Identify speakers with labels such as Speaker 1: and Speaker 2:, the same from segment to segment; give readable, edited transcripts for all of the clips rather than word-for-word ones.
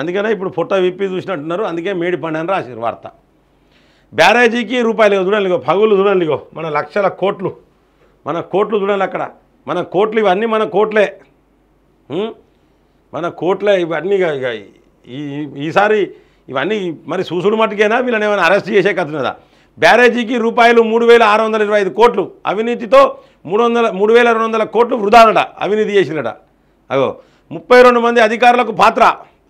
Speaker 1: అందుకనే ఇప్పుడు పొట్ట విప్పి చూసినట్టున్నారు. అందుకే మేడి పండు అని రాశారు వార్త. బ్యారేజీకి రూపాయలు చూడండి, పగులు చూడండి, మన లక్షల కోట్లు, మన కోట్లు చూడండి అక్కడ, మన కోట్లు ఇవన్నీ మన కోట్లే, మన కోట్లే ఇవన్నీ. ఈసారి ఇవన్నీ మరి చూసుడు మట్టుకైనా వీళ్ళని ఏమైనా అరెస్ట్ చేసే కథనదా. బ్యారేజీకి రూపాయలు 3,625 కోట్లు, అవినీతితో 3,200 కోట్లు వృధానట, అవినీతి చేసినట. అగో 32 మంది అధికారులకు పాత్ర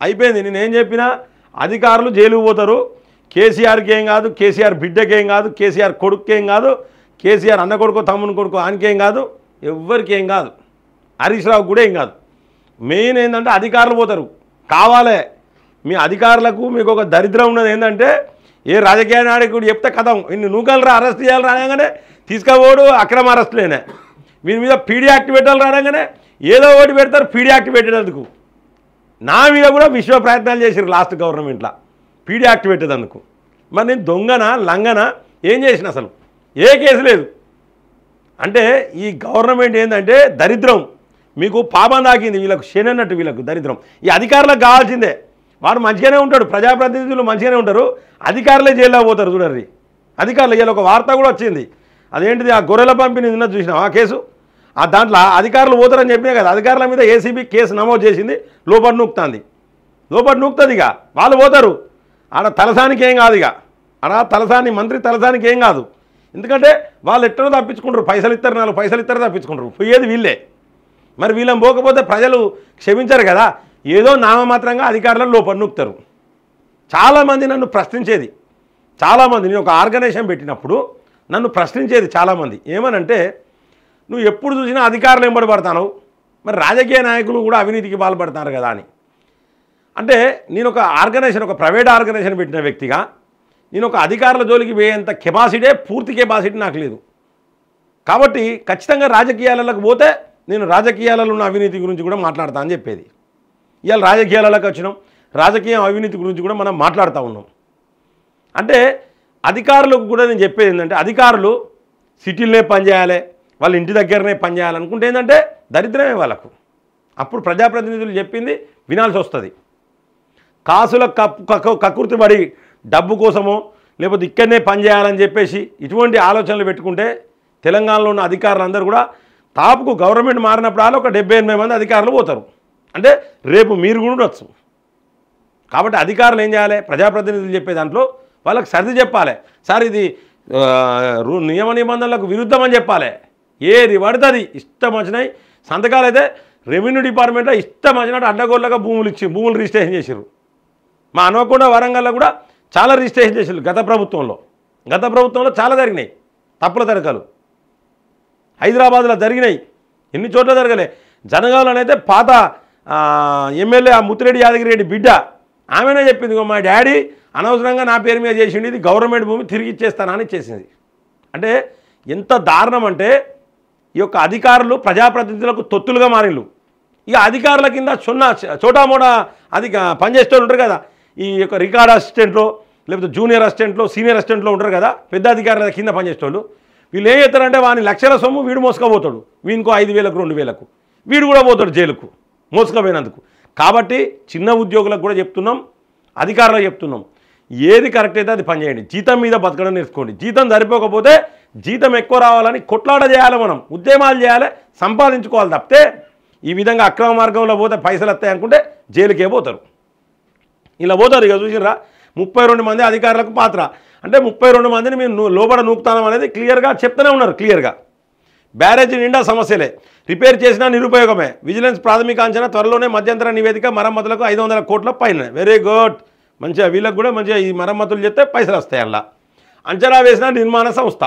Speaker 1: అయిపోయింది. నేనేం చెప్పినా అధికారులు జైలుకు పోతారు. కేసీఆర్కి ఏం కాదు, కేసీఆర్ బిడ్డకేం కాదు, కేసీఆర్ కొడుకేం కాదు, కేసీఆర్ అన్న కొడుకో తమ్ముని కొడుకో ఆయనకేం కాదు, ఎవ్వరికి ఏం కాదు, హరీష్ రావు కూడా ఏం కాదు. మెయిన్ ఏంటంటే అధికారులు పోతారు. కావాలే మీ అధికారులకు మీకు ఒక దరిద్రం ఉన్నది ఏంటంటే, ఏ రాజకీయ నాయకుడు చెప్తే కథం ఇన్ని నూకలు అరెస్ట్ చేయాలి రాగానే తీసుకపోడు అక్రమ అరెస్టులేనే. వీని మీద పీడీ యాక్ట్ పెట్టాలి రాగానే ఏదో ఒకటి పెడతారు పీడీ యాక్ట్ పెట్టేందుకు. నా మీద కూడా విశ్వ ప్రయత్నాలు చేసారు లాస్ట్ గవర్నమెంట్లో పీడీ యాక్ట్ పెట్టేందుకు. మరి నేను దొంగన లంగన ఏం చేసిన, అసలు ఏ కేసు లేదు. అంటే ఈ గవర్నమెంట్ ఏంటంటే దరిద్రం, మీకు పాపం తాకింది వీళ్ళకు, శని అన్నట్టు వీళ్ళకు దరిద్రం. ఈ అధికారులకు కావాల్సిందే, వాడు మంచిగానే ఉంటాడు, ప్రజాప్రతినిధులు మంచిగానే ఉంటారు, అధికారులే జైల్లో పోతారు. చూడండి అధికారులు. ఇలా ఒక వార్త కూడా వచ్చింది, అదేంటిది ఆ గొర్రెల పంపిణీ నిన్న చూసినాం ఆ కేసు. ఆ దాంట్లో అధికారులు పోతారని చెప్పినా కదా, అధికారుల మీద ఏసీబీ కేసు నమోదు చేసింది, లోపల నూకుతుంది. ఇక వాళ్ళు పోతారు. ఆడ తలసానికి ఏం కాదు, ఇక ఆడ తలసాని మంత్రి తలసానికి ఏం కాదు. ఎందుకంటే వాళ్ళు ఎట్టనో తప్పించుకుంటారు, పైసలు ఇస్తారు, 4 పైసలు ఇస్తారు, తప్పించుకుంటారు. పోయేది వీళ్ళే. మరి వీళ్ళని పోకపోతే ప్రజలు క్షమించారు కదా, ఏదో నామమాత్రంగా అధికారులను లోపల నూకుతారు. చాలామంది నన్ను ప్రశ్నించేది, చాలామంది నేను ఒక ఆర్గనైజేషన్ పెట్టినప్పుడు నన్ను ప్రశ్నించేది చాలామంది, ఏమనంటే నువ్వు ఎప్పుడు చూసినా అధికారులు వెంబడి పడతావు, మరి రాజకీయ నాయకులు కూడా అవినీతికి పాల్పడతారు కదా అని. అంటే నేను ఒక ఆర్గనైజేషన్, ఒక ప్రైవేట్ ఆర్గనైజేషన్ పెట్టిన వ్యక్తిగా నేను ఒక అధికారుల జోలికి వేయంత కెపాసిటీ, పూర్తి కెపాసిటీ నాకు లేదు. కాబట్టి ఖచ్చితంగా రాజకీయాలకు పోతే నేను రాజకీయాలలో ఉన్న అవినీతి గురించి కూడా మాట్లాడతా అని చెప్పేది. ఇవాళ రాజకీయాలకు వచ్చినాం, రాజకీయ అవినీతి గురించి కూడా మనం మాట్లాడుతూ ఉన్నాం. అంటే అధికారులకు కూడా నేను చెప్పేది ఏంటంటే, అధికారులు సిటీలనే పనిచేయాలి, వాళ్ళ ఇంటి దగ్గరనే పనిచేయాలనుకుంటే ఏంటంటే దరిద్రమే వాళ్ళకు. అప్పుడు ప్రజాప్రతినిధులు చెప్పింది వినాల్సి వస్తుంది. కాసుల కకృతి పడి డబ్బు కోసమో లేకపోతే ఇక్కడనే పనిచేయాలని చెప్పేసి ఇటువంటి ఆలోచనలు పెట్టుకుంటే తెలంగాణలో ఉన్న అధికారులందరూ కూడా టాప్కు గవర్నమెంట్ మారినప్పుడు ఒక 78 మంది అధికారులు పోతారు. అంటే రేపు మీరు కూడా ఉండొచ్చు. కాబట్టి అధికారులు ఏం చేయాలి, ప్రజాప్రతినిధులు చెప్పే దాంట్లో వాళ్ళకి సర్ది చెప్పాలి. సార్ ఇది నియమ నిబంధనలకు విరుద్ధం అని చెప్పాలి. ఏది పడుతుంది ఇష్టం వచ్చినాయి సంతకాలు అయితే రెవెన్యూ డిపార్ట్మెంట్లో ఇష్టం వచ్చినట్టు అడ్డగోళ్ళగా భూములు రిజిస్ట్రేషన్ చేశారు. మా అనుకోకుండా వరంగల్లో కూడా చాలా రిజిస్ట్రేషన్ చేశారు గత ప్రభుత్వంలో చాలా జరిగినాయి తప్పుల తరకాలు. హైదరాబాద్లో జరిగినాయి, ఎన్ని చోట్ల జరగలే. జనగాంలోనైతే పాత ఎమ్మెల్యే ముత్తిరెడ్డి యాదగిరెడ్డి బిడ్డ ఆమెనే చెప్పింది, మా డాడీ అనవసరంగా నా పేరు మీద చేసింది, ఇది గవర్నమెంట్ భూమి తిరిగి ఇచ్చేస్తానని చేసింది. అంటే ఎంత దారుణం అంటే ఈ యొక్క అధికారులు ప్రజాప్రతినిధులకు తొత్తులుగా మారిళ్ళు. ఇక అధికారుల కింద చోటామోటా పనిచేసేవాళ్ళు ఉంటారు కదా, ఈ యొక్క రికార్డ్ అసిస్టెంట్లో లేకపోతే జూనియర్ అసిస్టెంట్లో సీనియర్ అసిస్టెంట్లో ఉంటారు కదా, పెద్ద అధికారుల కింద పనిచేసేవాళ్ళు. వీళ్ళు ఏం చేస్తారంటే వాని లక్షల సొమ్ము వీడు మోసుకపోతాడు, వీనికో 5,000 2,000 వీడు కూడా పోతాడు జైలుకు మోసుకపోయినందుకు. కాబట్టి చిన్న ఉద్యోగులకు కూడా చెప్తున్నాం, అధికారులకు చెప్తున్నాం, ఏది కరెక్ట్ అయితే అది పనిచేయండి. జీతం మీద బతకడం నేర్చుకోండి. జీతం సరిపోకపోతే జీతం ఎక్కువ రావాలని కొట్లాట చేయాలి, మనం ఉద్యమాలు చేయాలి, సంపాదించుకోవాలి. తప్పితే ఈ విధంగా అక్రమ మార్గంలో పోతే పైసలు వస్తాయి అనుకుంటే జైలుకే పోతారు. ఇలా పోతారు. ఇక చూసిరా 32 మంది అధికారులకు పాత్ర అంటే 32 మందిని మేము లోపల నూపుతాం అనేది క్లియర్గా చెప్తూనే ఉన్నారు. క్లియర్గా బ్యారేజీ నిండా సమస్యలే, రిపేర్ చేసినా నిరుపయోగమే, విజిలెన్స్ ప్రాథమిక అంచనా త్వరలోనే మధ్యంతర నివేదిక, మరమ్మతులకు 500 కోట్ల పైన. వెరీ గుడ్, మంచిగా వీళ్ళకి కూడా మంచిగా ఈ మరమ్మతులు చేస్తే పైసలు వస్తాయి. అలా అంచనా వేసిన నిర్మాణ సంస్థ.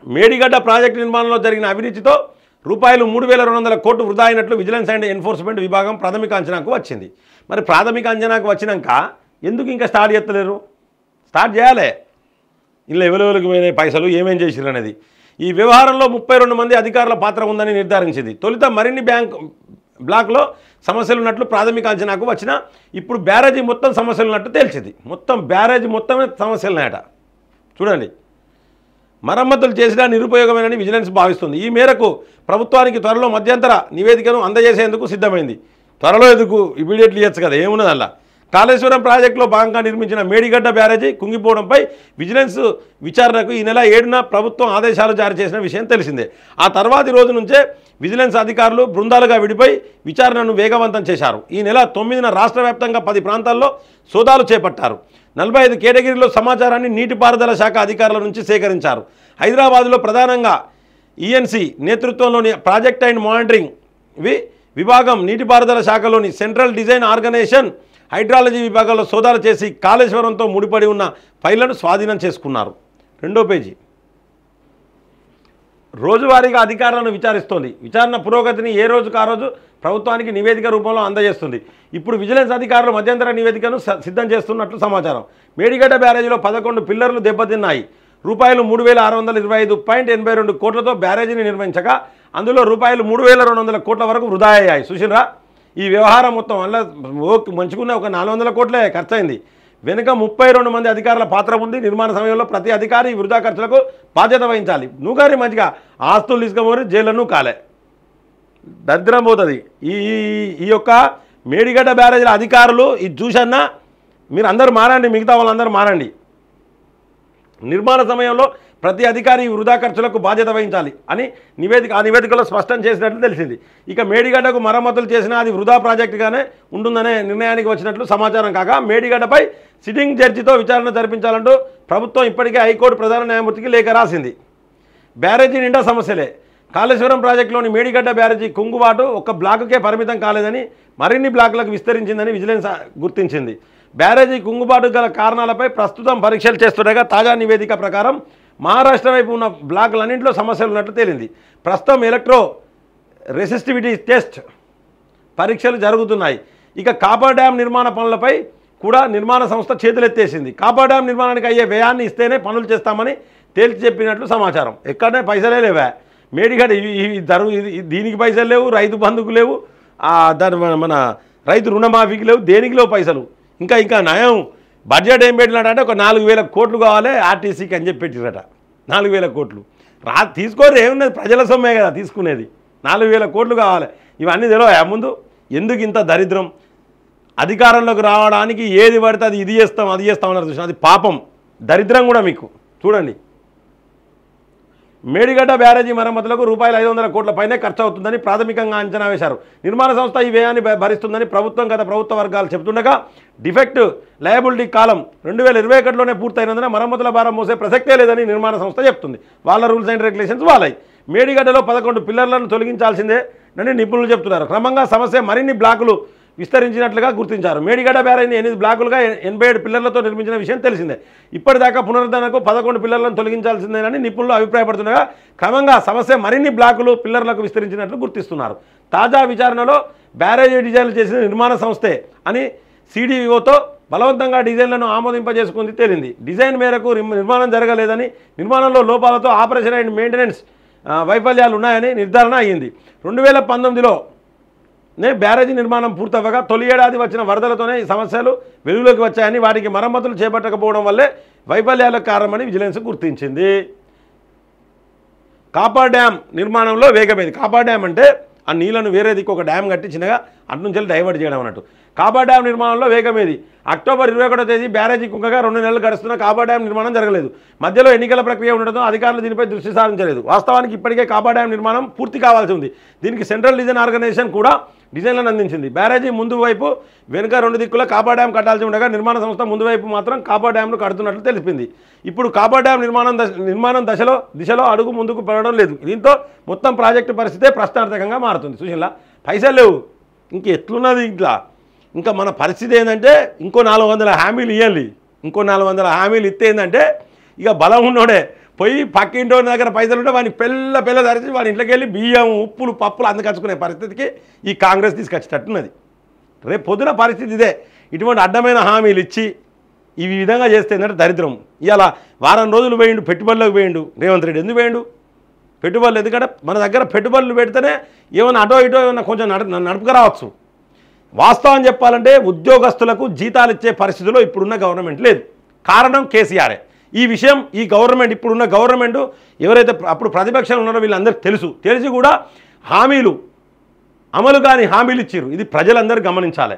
Speaker 1: మేడిగడ్డ ప్రాజెక్టు నిర్మాణంలో జరిగిన అవినీతితో రూపాయలు 3,200 కోట్లు వృధా అయినట్లు విజిలెన్స్ అండ్ ఎన్ఫోర్స్మెంట్ విభాగం ప్రాథమిక అంచనాకు వచ్చింది. మరి ప్రాథమిక అంచనాకు వచ్చినాక ఎందుకు ఇంకా స్టార్ట్ చేస్తలేరు? స్టార్ట్ చేయాలి. ఇలా ఎవరెవరికి పోయినాయి పైసలు, ఏమేం చేసిరు అనేది. ఈ వ్యవహారంలో 32 మంది అధికారుల పాత్ర ఉందని నిర్ధారించింది. తొలుత మరిన్ని బ్లాక్లో సమస్యలు ఉన్నట్లు ప్రాథమిక అంచనాకు వచ్చినా ఇప్పుడు బ్యారేజీ మొత్తం సమస్యలు ఉన్నట్టు తేల్చింది. మొత్తం బ్యారేజీ మొత్తమే సమస్యలున్నాయట. చూడండి, మరమ్మతులు చేసినా నిరుపయోగమేనని విజిలెన్స్ భావిస్తుంది. ఈ మేరకు ప్రభుత్వానికి త్వరలో మధ్యంతర నివేదికను అందజేసేందుకు సిద్ధమైంది. త్వరలో ఎందుకు ఇమీడియట్లీ ఇవ్వచ్చు కదా, ఏమున్నది అలా. కాళేశ్వరం ప్రాజెక్టులో భాగంగా నిర్మించిన మేడిగడ్డ బ్యారేజీ కుంగిపోవడంపై విజిలెన్స్ విచారణకు ఈ నెల 7న ప్రభుత్వం ఆదేశాలు జారీ చేసిన విషయం తెలిసిందే. ఆ తర్వాతి రోజు నుంచే విజిలెన్స్ అధికారులు బృందాలుగా విడిపోయి విచారణను వేగవంతం చేశారు. ఈ నెల 9న రాష్ట్ర వ్యాప్తంగా 10 ప్రాంతాల్లో సోదాలు చేపట్టారు. 45 కేటగిరీలో సమాచారాన్ని నీటిపారుదల శాఖ అధికారుల నుంచి సేకరించారు. హైదరాబాద్లో ప్రధానంగా ఈఎన్సీ నేతృత్వంలోని ప్రాజెక్ట్ అండ్ మానిటరింగ్ విభాగం, నీటిపారుదల శాఖలోని సెంట్రల్ డిజైన్ ఆర్గనైజేషన్, హైడ్రాలజీ విభాగంలో సోదాలు చేసి కాళేశ్వరంతో ముడిపడి ఉన్న ఫైళ్లను స్వాధీనం చేసుకున్నారు. 2వ పేజీ. రోజువారీగా అధికారులను విచారిస్తోంది. విచారణ పురోగతిని ఏ రోజుకు ఆ రోజు ప్రభుత్వానికి నివేదిక రూపంలో అందజేస్తుంది. ఇప్పుడు విజిలెన్స్ అధికారులు మధ్యంతర నివేదికను సిద్ధం చేస్తున్నట్లు సమాచారం. మేడిగడ్డ బ్యారేజీలో 11 పిల్లర్లు దెబ్బతిన్నాయి. రూపాయలు 3,625.82 కోట్లతో బ్యారేజీని నిర్మించగా అందులో రూపాయలు 3,200 కోట్ల వరకు వృధా అయ్యాయి. చూసినరా ఈ వ్యవహారం మొత్తం వల్ల మంచుకున్న ఒక 400 కోట్లే ఖర్చయింది. వెనుక 32 మంది అధికారుల పాత్ర ఉంది. నిర్మాణ సమయంలో ప్రతి అధికారి ఈ వృధా ఖర్చులకు బాధ్యత వహించాలి. నువ్వు కానీ మంచిగా ఆస్తులు తీసుకుపోయి జైళ్ళను కాలే దరిద్రం పోతుంది. ఈ యొక్క మేడిగడ్డ బ్యారేజీల అధికారులు ఇది చూసన్నా మీరు అందరూ మారండి, మిగతా వాళ్ళందరూ మారండి. నిర్మాణ సమయంలో ప్రతి అధికారి వృధా ఖర్చులకు బాధ్యత వహించాలి అని నివేదికలో స్పష్టం చేసినట్లు తెలిసింది. ఇక మేడిగడ్డకు మరమ్మతులు చేసినా అది వృధా ప్రాజెక్టుగానే ఉంటుందనే నిర్ణయానికి వచ్చినట్లు సమాచారం. కాగా మేడిగడ్డపై సిట్టింగ్ జడ్జితో విచారణ జరిపించాలంటూ ప్రభుత్వం ఇప్పటికే హైకోర్టు ప్రధాన న్యాయమూర్తికి లేఖ రాసింది. బ్యారేజీ నిండా సమస్యలే. కాళేశ్వరం ప్రాజెక్టులోని మేడిగడ్డ బ్యారేజీ కుంగుబాటు ఒక్క బ్లాకుకే పరిమితం కాలేదని మరిన్ని బ్లాకులకు విస్తరించిందని విజిలెన్స్ గుర్తించింది. బ్యారేజీ కుంగుబాటు గల కారణాలపై ప్రస్తుతం పరీక్షలు చేస్తుండగా తాజా నివేదిక ప్రకారం మహారాష్ట్ర వైపు ఉన్న బ్లాకులన్నింటిలో సమస్యలు ఉన్నట్లు తేలింది. ప్రస్తుతం ఎలక్ట్రో రెసిస్టివిటీ టెస్ట్ పరీక్షలు జరుగుతున్నాయి. ఇక కాపర్ డ్యామ్ నిర్మాణ పనులపై కూడా నిర్మాణ సంస్థ చేతులెత్తేసింది. కాపర్ డ్యామ్ నిర్మాణానికి అయ్యే వ్యయాన్ని ఇస్తేనే పనులు చేస్తామని తేల్చి చెప్పినట్లు సమాచారం. ఎక్కడనే పైసలే లేవా మేడిగడ్డ దీనికి పైసలు లేవు, రైతు బంధుకు లేవు, దాని మన రైతు రుణమాఫీకి లేవు, దేనికి లేవు పైసలు. ఇంకా నయం బడ్జెట్ ఏం పెట్టినాడంటే ఒక 4,000 కోట్లు కావాలి ఆర్టీసీకి అని చెప్పి పెట్టిరట. 4,000 కోట్లు తీసుకోరు, ఏమున్నది ప్రజల సొమ్మే కదా తీసుకునేది. 4,000 కోట్లు కావాలి. ఇవన్నీ తెలియవా ముందు? ఎందుకు ఇంత దరిద్రం? అధికారంలోకి రావడానికి ఏది పడితే అది ఇది చేస్తామన్నారు చూసిన, అది పాపం, దరిద్రం కూడా మీకు. చూడండి, మేడిగడ్డ బ్యారేజీ మరమ్మతులకు రూపాయలు 500 కోట్ల పైనే ఖర్చు అవుతుందని ప్రాథమికంగా అంచనా వేశారు. నిర్మాణ సంస్థ ఈ వ్యయాన్ని భరిస్తుందని గత ప్రభుత్వ వర్గాలు చెబుతుండగా డిఫెక్ట్ లయబిలిటీ కాలం 2021లోనే పూర్తయినందున మరమ్మతుల భారం మోసే ప్రసక్తే లేదని నిర్మాణ సంస్థ చెప్తుంది. వాళ్ళ రూల్స్ అండ్ రెగ్యులేషన్స్ వాళ్ళవి. మేడిగడ్డలో 11 పిల్లర్లను తొలగించాల్సిందే అని నిపుణులు చెప్తున్నారు. క్రమంగా సమస్య మరిన్ని బ్లాకులు విస్తరించినట్లుగా గుర్తించారు. మేడిగడ్డ బ్యారేజీని 8 బ్లాకులుగా 87 పిల్లర్లతో నిర్మించిన విషయం తెలిసిందే. ఇప్పటిదాకా పునరుద్ధరణకు 11 పిల్లర్లను తొలగించాల్సిందేనని నిపుణులు అభిప్రాయపడుతుండగా క్రమంగా సమస్య మరిన్ని బ్లాకులు పిల్లర్లకు విస్తరించినట్లు గుర్తిస్తున్నారు. తాజా విచారణలో బ్యారేజీ డిజైన్లు చేసిన నిర్మాణ సంస్థే అని సిడిఓతో బలవంతంగా డిజైన్లను ఆమోదింపజేసుకుంది తేలింది. డిజైన్ మేరకు నిర్మాణం జరగలేదని, నిర్మాణంలో లోపాలతో ఆపరేషన్ అండ్ మెయింటెనెన్స్ వైఫల్యాలు ఉన్నాయని నిర్ధారణ అయ్యింది. 2019లో బ్యారేజీ నిర్మాణం పూర్తవగా తొలి ఏడాది వచ్చిన వరదలతోనే ఈ సమస్యలు వెలుగులోకి వచ్చాయని, వాటికి మరమ్మతులు చేపట్టకపోవడం వల్లే వైఫల్యాలకు కారణమని విజిలెన్స్ గుర్తించింది. కాపర్ డ్యామ్ నిర్మాణంలో వేగమేది. కాపర్ డ్యామ్ అంటే ఆ నీళ్లను వేరే దిక్కు ఒక డ్యామ్ కట్టి చిన్నగా అటు నుంచి డైవర్ట్ చేయడం అన్నట్టు. కాపర్ డ్యామ్ నిర్మాణంలో వేగమేది. అక్టోబర్ 21వ తేదీ బ్యారేజీ కుంగగా 2 నెలలు గడుస్తున్న కాపర్ డ్యామ్ నిర్మాణం జరగలేదు. మధ్యలో ఎన్నికల ప్రక్రియ ఉండడంతో అధికారులు దీనిపై దృష్టి సారించలేదు. వాస్తవానికి ఇప్పటికే కాపర్ డ్యామ్ నిర్మాణం పూర్తి కావాల్సి ఉంది. దీనికి సెంట్రల్ డిజైన్ ఆర్గనైజేషన్ కూడా డిజైన్లను అందించింది. బ్యారేజీ ముందు వైపు వెనుక 2 దిక్కుల కాపర్ డ్యామ్ కట్టాల్సి ఉండగా నిర్మాణ సంస్థ ముందు వైపు మాత్రం కాపర్ డ్యామ్ను కడుతున్నట్లు తెలిపింది. ఇప్పుడు కాపర్ డ్యామ్ నిర్మాణం దిశలో అడుగు ముందుకు పడడం లేదు. దీంతో మొత్తం ప్రాజెక్టు పరిస్థితే ప్రశ్నార్థకంగా మారుతుంది. సుశీల పైసలు లేవు, ఇంక ఎట్లున్నది ఇంకా మన పరిస్థితి ఏంటంటే ఇంకో 400 హామీలు ఇవ్వాలి. ఇంకో 400 హామీలు ఇస్తే ఏంటంటే ఇక బలం ఉన్నోడే పోయి పక్కింటి దగ్గర పైసలు ఉంటే వాడిని పెళ్ళ ధరిచి వాడి ఇంట్లోకి వెళ్ళి బియ్యం ఉప్పులు పప్పులు అందుకచ్చుకునే పరిస్థితికి ఈ కాంగ్రెస్ తీసుకొచ్చేటట్టున్నది. రేపు పొద్దున పరిస్థితి ఇదే. ఇటువంటి అడ్డమైన హామీలు ఇచ్చి ఈ విధంగా చేస్తే ఏంటంటే దరిద్రం. ఇలా వారం రోజులు పోయిండు, పెట్టుబడులకు పోయిండు రేవంత్ రెడ్డి. ఎందుకు పోయిండు పెట్టుబడులు? ఎందుకంటే మన దగ్గర పెట్టుబడులు పెడితేనే ఏమైనా అటో ఇటో ఏమైనా కొంచెం నడుపుకు రావచ్చు. వాస్తవం చెప్పాలంటే ఉద్యోగస్తులకు జీతాలు ఇచ్చే పరిస్థితిలో ఇప్పుడున్న గవర్నమెంట్ లేదు. కారణం కేసీఆరే. ఈ విషయం ఈ గవర్నమెంట్ ఇప్పుడున్న గవర్నమెంట్ ఎవరైతే అప్పుడు ప్రతిపక్షాలు ఉన్నారో వీళ్ళందరికీ తెలిసి కూడా హామీలు అమలు కాని హామీలు ఇచ్చిర్రు. ఇది ప్రజలందరూ గమనించాలి.